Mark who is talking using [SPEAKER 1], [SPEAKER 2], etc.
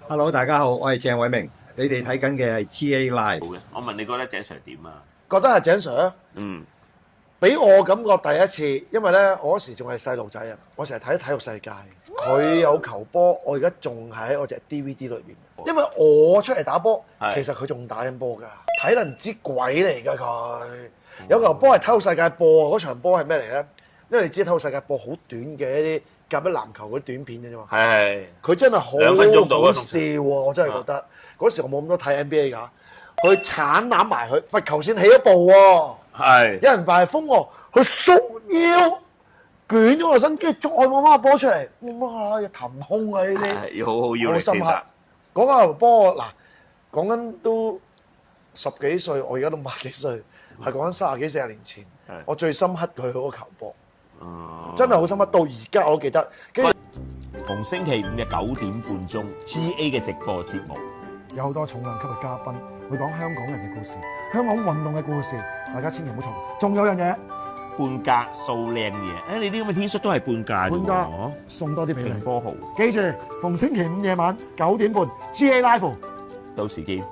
[SPEAKER 1] Hello，大家好，我係鄭偉明，你哋睇緊嘅係 GA Live。
[SPEAKER 2] 好嘅，我問你覺得鄭 Sir 點啊？
[SPEAKER 3] 覺得係鄭 Sir，俾我感覺第一次，因為咧我嗰時仲係細路仔啊，我成日睇體育世界，佢有球波，我而家仲喺我隻 DVD 裏邊。因為我出嚟打波，其實佢仲打緊波㗎，體能之鬼嚟㗎佢。有球波係體育世界播，嗰場波係咩嚟咧？因為你知體育世界播好短嘅一啲夾一籃球嗰啲短片嘅啫嘛。係。佢真係好
[SPEAKER 2] 2分鐘到
[SPEAKER 3] 好笑喎！我真係覺得嗰時我冇咁多睇 NBA 㗎，佢鏟攬埋佢，罰球線起一步喎。係。有人大風喎，佢縮腰捲咗個身，跟住再放翻個波出嚟，哇！要騰空啊呢啲。
[SPEAKER 2] 要好好要力先得。
[SPEAKER 3] 嗰球波嗱，講緊都10幾歲，我而家都50幾歲，係講緊30幾40年前，我最深刻佢嗰個球波，真係好深刻，到而家我都記得。跟住
[SPEAKER 2] 逢星期五嘅9點半鐘 ，GA 嘅直播節目，
[SPEAKER 3] 有好多重量級嘅嘉賓會講香港人嘅故事、香港運動嘅故事，大家千祈唔好錯。仲有樣嘢，
[SPEAKER 2] 半價掃靚嘢，你啲咁嘅 T 恤都係半價啫喎，
[SPEAKER 3] 送多啲俾你。
[SPEAKER 2] 波豪，
[SPEAKER 3] 記住，逢星期五夜晚9點半 GA Live，
[SPEAKER 2] 到時見。